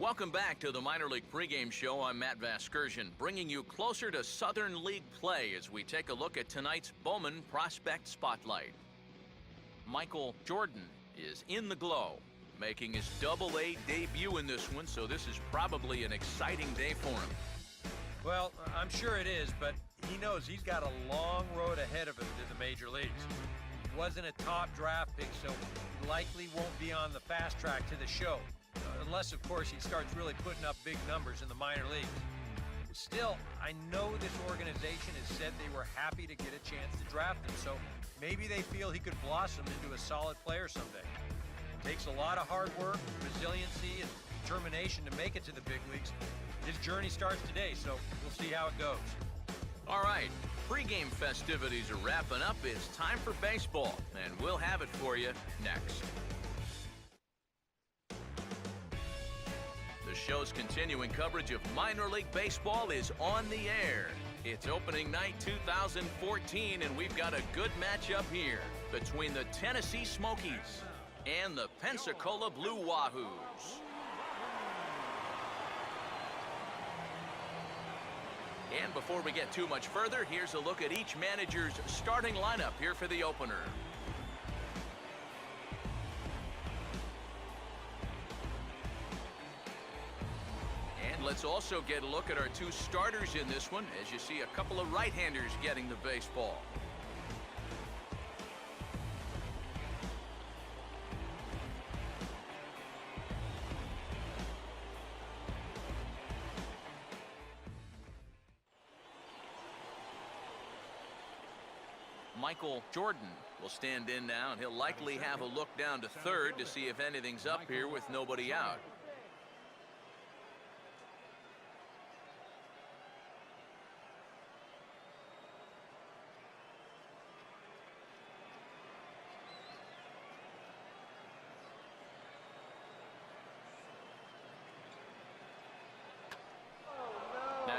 Welcome back to the Minor League pregame show. I'm Matt Vasgersian, bringing you closer to Southern League play as we take a look at tonight's Bowman Prospect Spotlight. Michael Jordan is in the glow, making his Double-A debut in this one, so this is probably an exciting day for him. Well, I'm sure it is, but he knows he's got a long road ahead of him to the major leagues. He wasn't a top draft pick, so he likely won't be on the fast track to the show. Unless, of course, he starts really putting up big numbers in the minor leagues. Still, I know this organization has said they were happy to get a chance to draft him, so maybe they feel he could blossom into a solid player someday. It takes a lot of hard work, resiliency, and determination to make it to the big leagues. His journey starts today, so we'll see how it goes. All right, pregame festivities are wrapping up. It's time for baseball, and we'll have it for you next. The show's continuing coverage of minor league baseball is on the air. It's opening night 2014, and we've got a good matchup here between the Tennessee Smokies and the Pensacola Blue Wahoos. And before we get too much further, here's a look at each manager's starting lineup here for the opener. Let's also get a look at our two starters in this one, as you see a couple of right-handers getting the baseball. Michael Jordan will stand in now, and he'll likely have a look down to third to see if anything's up here with nobody out.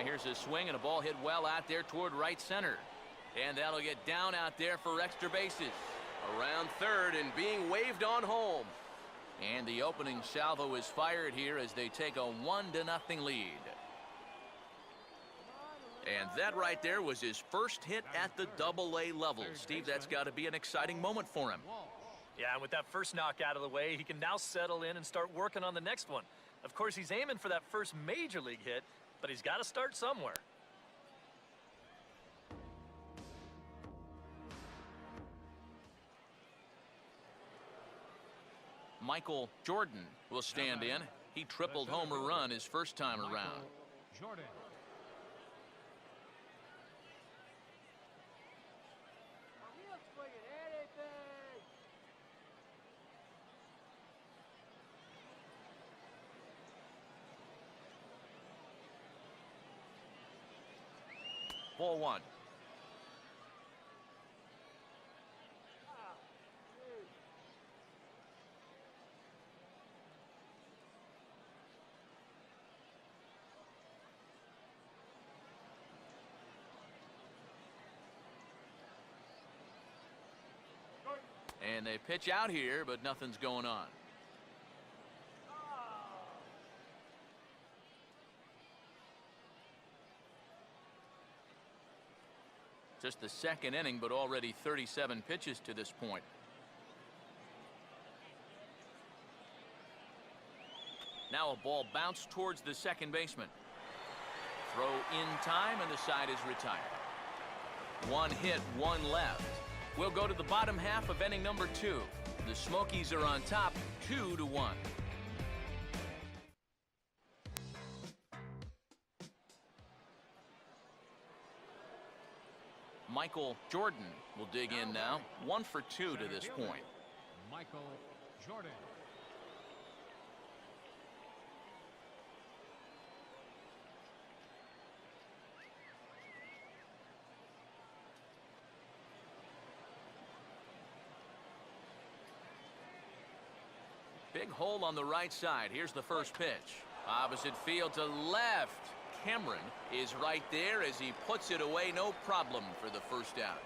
Here's a swing and a ball hit well out there toward right center. And that'll get down out there for extra bases. Around third and being waved on home. And the opening salvo is fired here as they take a 1-0 lead. And that right there was his first hit at the Double-A level. Steve, that's got to be an exciting moment for him. Yeah, and with that first knock out of the way, he can now settle in and start working on the next one. Of course, he's aiming for that first major league hit, but he's got to start somewhere. Michael Jordan will stand in. He tripled home a run his first time around. Jordan. Ball one. And they pitch out here, but nothing's going on. Just the second inning, but already 37 pitches to this point. Now a ball bounced towards the second baseman. Throw in time, and the side is retired. One hit, one left. We'll go to the bottom half of inning number 2. The Smokies are on top, 2-1. Michael Jordan will dig in now. 1 for 2 to this point. Michael Jordan. Big hole on the right side. Here's the first pitch. Opposite field to left. Cameron is right there as he puts it away. No problem for the first out.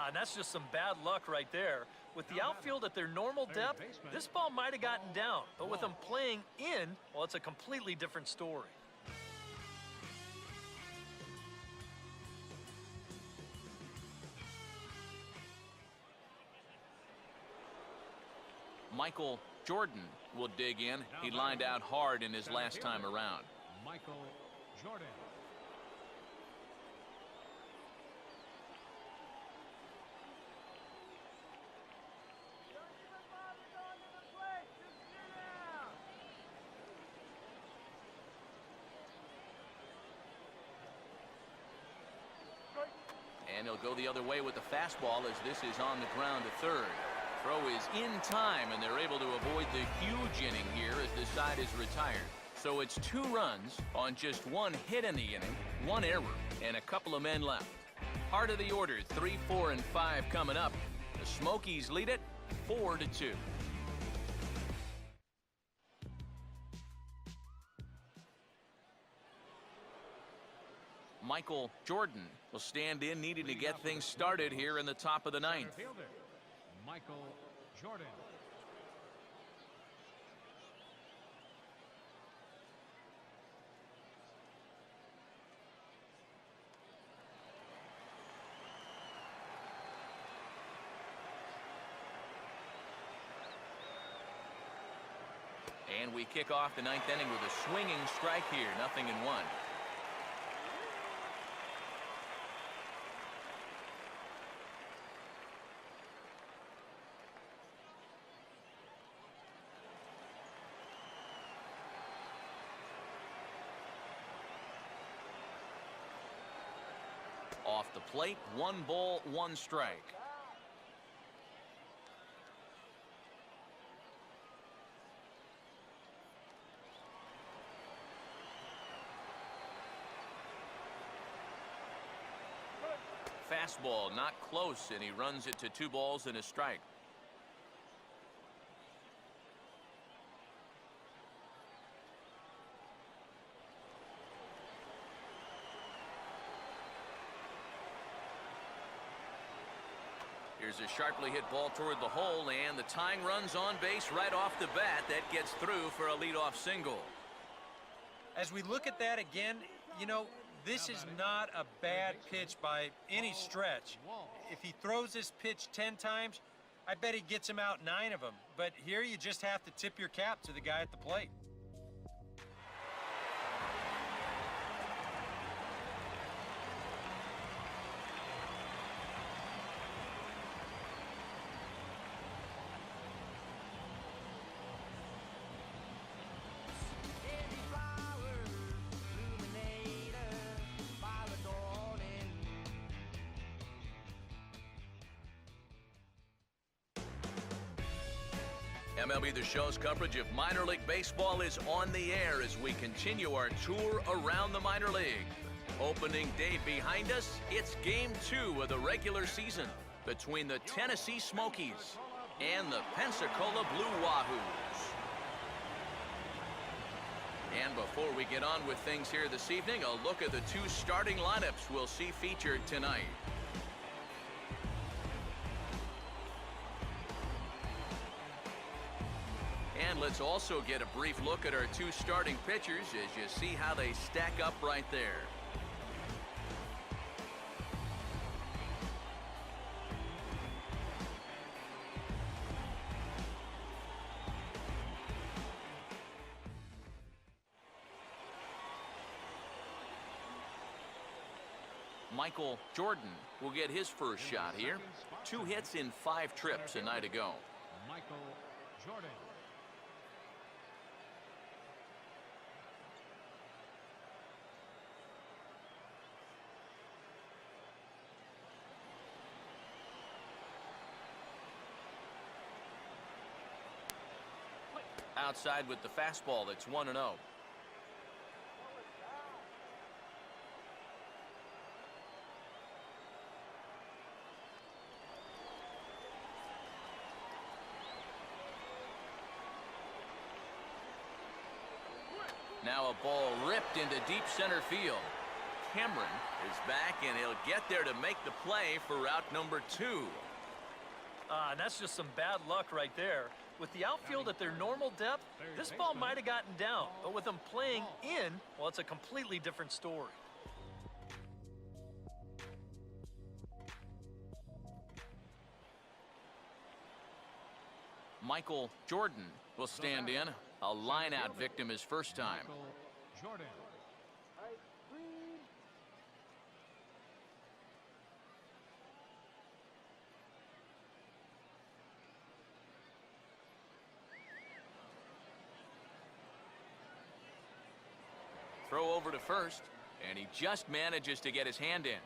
And that's just some bad luck right there. With the outfield at their normal depth, this ball might have gotten down. But with them playing in, well, it's a completely different story. Michael Jordan will dig in. He lined out hard in his last time around. Michael Jordan. And he'll go the other way with the fastball as this is on the ground to third. Throw is in time, and they're able to avoid the huge inning here as the side is retired. So it's 2 runs on just 1 hit in the inning, 1 error, and a couple of men left. Heart of the order, 3, 4, and 5 coming up. The Smokies lead it 4-2. Michael Jordan will stand in, needing to get things started here in the top of the 9th. Michael Jordan. And we kick off the 9th inning with a swinging strike here, 0-1. Off the plate, 1 ball, 1 strike. Fastball not close, and he runs it to 2 balls and a strike. Here's a sharply hit ball toward the hole, and the tying run's on base right off the bat. That gets through for a leadoff single. As we look at that again, you know, this is not a bad pitch by any stretch. If he throws this pitch 10 times, I bet he gets him out 9 of them. But here you just have to tip your cap to the guy at the plate. MLB The Show's coverage of minor league baseball is on the air as we continue our tour around the minor league. Opening day behind us, it's Game 2 of the regular season between the Tennessee Smokies and the Pensacola Blue Wahoos. And before we get on with things here this evening, a look at the 2 starting lineups we'll see featured tonight. And let's also get a brief look at our 2 starting pitchers as you see how they stack up right there. Michael Jordan will get his first shot here. 2 hits in 5 trips a night ago. Michael Jordan. Outside with the fastball, that's 1-0. Now a ball ripped into deep center field. Cameron is back, and he'll get there to make the play for route number 2. And that's just some bad luck right there. With the outfield at their normal depth, this ball might have gotten down. But with them playing in, well, it's a completely different story. Michael Jordan will stand in. A line-out victim his first time. Michael Jordan. Throw over to first, and he just manages to get his hand in.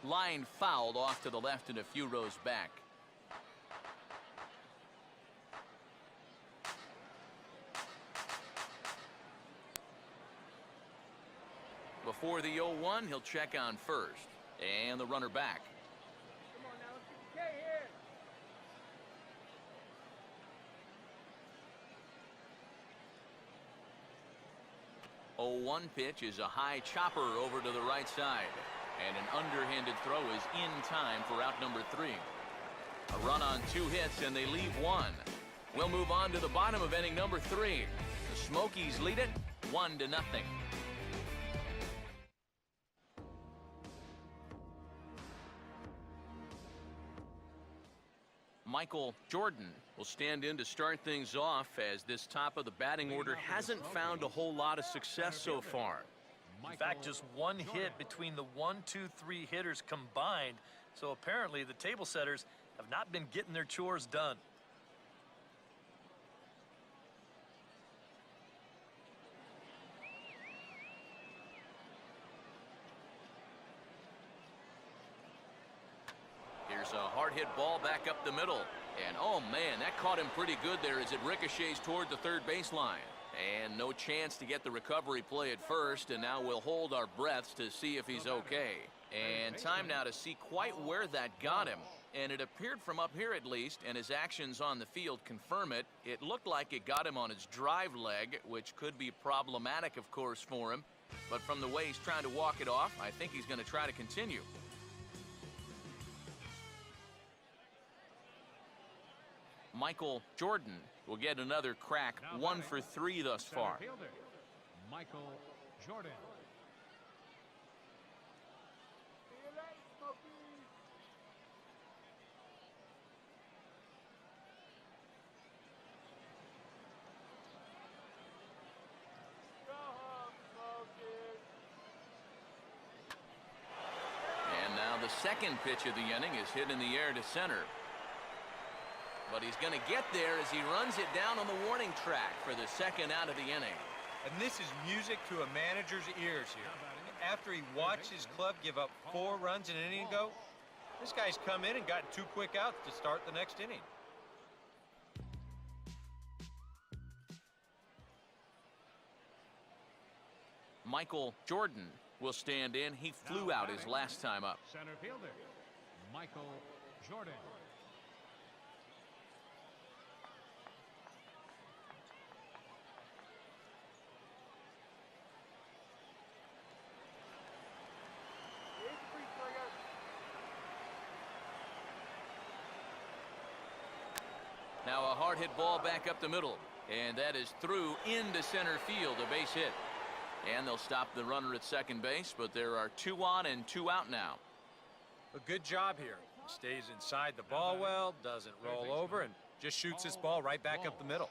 Line fouled off to the left and a few rows back. Before the 0-1, he'll check on first. And the runner back. Come on now, let's get the K here. 0-1 pitch is a high chopper over to the right side. And an underhanded throw is in time for out number 3. A run on 2 hits and they leave 1. We'll move on to the bottom of inning number 3. The Smokies lead it 1-0. Michael Jordan will stand in to start things off, as this top of the batting order hasn't found a whole lot of success so far. In fact, just one hit between the 1, 2, 3 hitters combined. So apparently the table setters have not been getting their chores done. Here's a hard hit ball back up the middle. And oh man, that caught him pretty good there as it ricochets toward the third baseline. And no chance to get the recovery play at first, and now we'll hold our breaths to see if he's okay. And time now to see quite where that got him. And it appeared from up here at least, and his actions on the field confirm it. It looked like it got him on his drive leg, which could be problematic, of course, for him. But from the way he's trying to walk it off, I think he's going to try to continue. Michael Jordan will get another crack, 1 for 3 thus far. Center fielder, Michael Jordan. See you later, Smokey. Go home, Smokey. And now the second pitch of the inning is hit in the air to center. But he's going to get there as he runs it down on the warning track for the second out of the inning. And this is music to a manager's ears here. After he watched his club give up 4 runs an inning ago, this guy's come in and gotten 2 quick outs to start the next inning. Michael Jordan will stand in. He flew out his last time up. Center fielder, Michael Jordan. Now a hard hit ball back up the middle, and that is through into center field, a base hit. And they'll stop the runner at second base, but there are 2 on and 2 out now. A good job here. He stays inside the ball well, doesn't roll over, and just shoots this ball right back up the middle.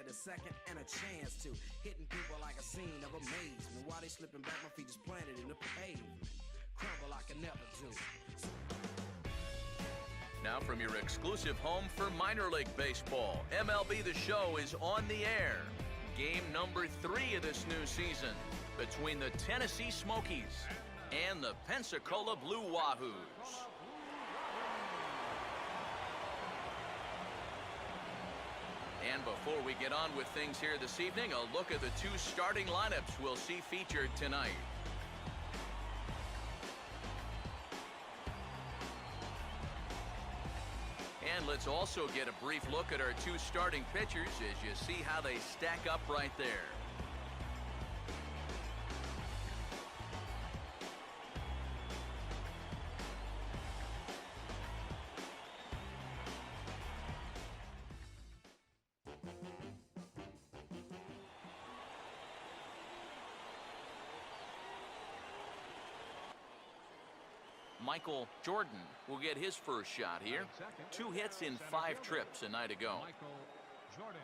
A second and a chance to hitting people like a scene of amazement. While they slipping back, my feet is planted in the pavement. Crumble like I never do. Now from your exclusive home for minor league baseball, MLB The Show is on the air. game number 3 of this new season between the Tennessee Smokies and the Pensacola Blue Wahoos. And before we get on with things here this evening, a look at the 2 starting lineups we'll see featured tonight. And let's also get a brief look at our 2 starting pitchers as you see how they stack up right there. Michael Jordan will get his first shot here. 2 hits in 5 trips a night ago. Michael Jordan.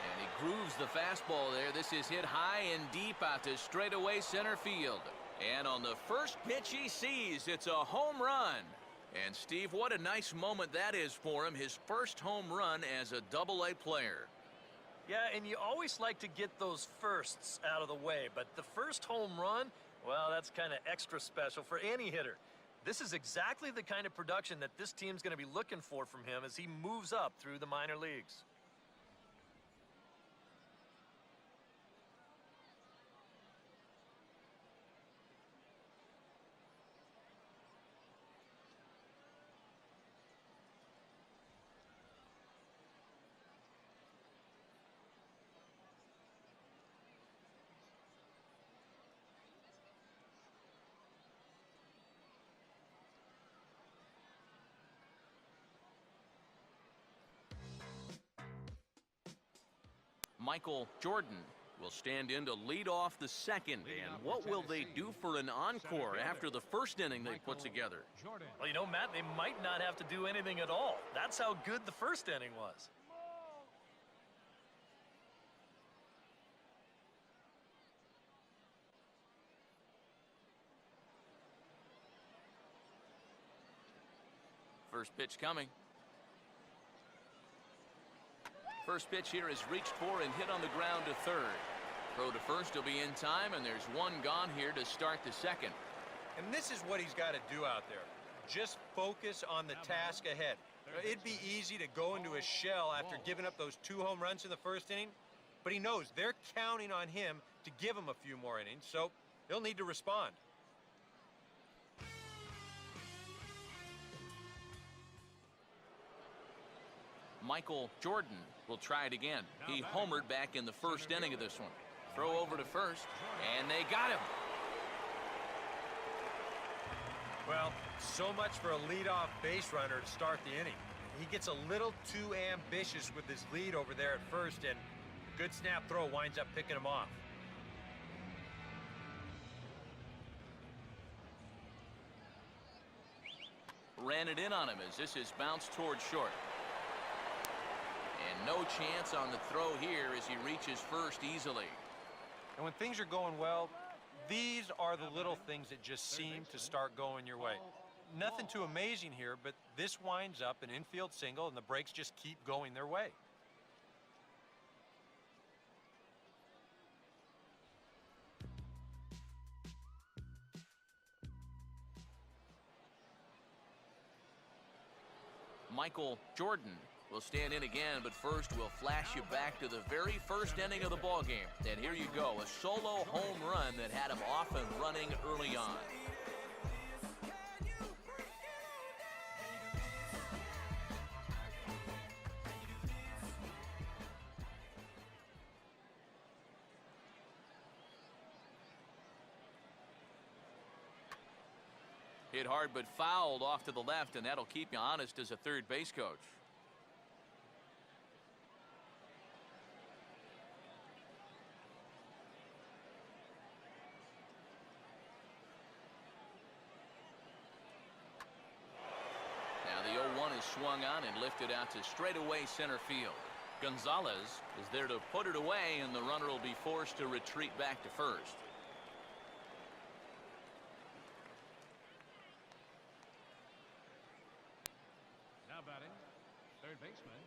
And he grooves the fastball there. This is hit high and deep out to straightaway center field. And on the first pitch he sees, it's a home run. And Steve, what a nice moment that is for him. His first home run as a Double-A player. Yeah, and you always like to get those firsts out of the way, but the first home run, well, that's kind of extra special for any hitter. This is exactly the kind of production that this team's going to be looking for from him as he moves up through the minor leagues. Michael Jordan will stand in to lead off the second. And what will they do for an encore after the first inning they put together? Jordan. Well, you know, Matt, they might not have to do anything at all. That's how good the first inning was. First pitch coming. First pitch here is reached for and hit on the ground to third. Throw to first will be in time, and there's one gone here to start the second. And this is what he's got to do out there. Just focus on the task ahead. It'd be easy to go into a shell after giving up those 2 home runs in the first inning, but he knows they're counting on him to give him a few more innings, so he'll need to respond. Michael Jordan will try it again. He homered back in the first inning of this one. Throw over to first, and they got him. Well, so much for a leadoff base runner to start the inning. He gets a little too ambitious with his lead over there at first, and a good snap throw winds up picking him off. Ran it in on him as this is bounced towards short. And no chance on the throw here as he reaches first easily. And when things are going well, these are the little things that just seem to start going your way. Nothing too amazing here, but this winds up an infield single, and the breaks just keep going their way. Michael Jordan will stand in again, but first we'll flash you back to the very first inning of the ballgame. And here you go, a solo home run that had him off and running early on. Hit hard but fouled off to the left, and that'll keep you honest as a third base coach. Now the 0-1 is swung on and lifted out to straightaway center field. Gonzalez is there to put it away, and the runner will be forced to retreat back to first. Now batting, third baseman.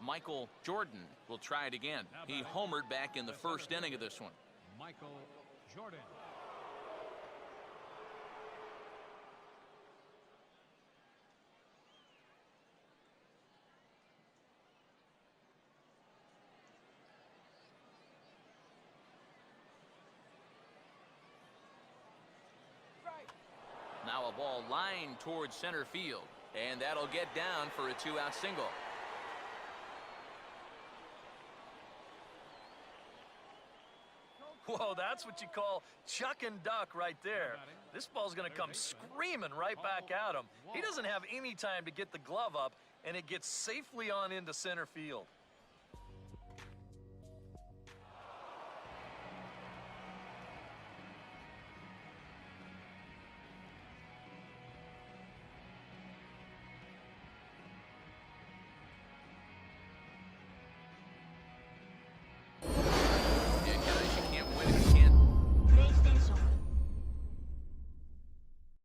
Michael Jordan will try it again. He homered back in the first inning of this one. Michael Jordan. Now a ball lined towards center field, and that'll get down for a 2-out single. Whoa, that's what you call chuck and duck right there. This ball's going to come screaming right back at him. He doesn't have any time to get the glove up, and it gets safely on into center field.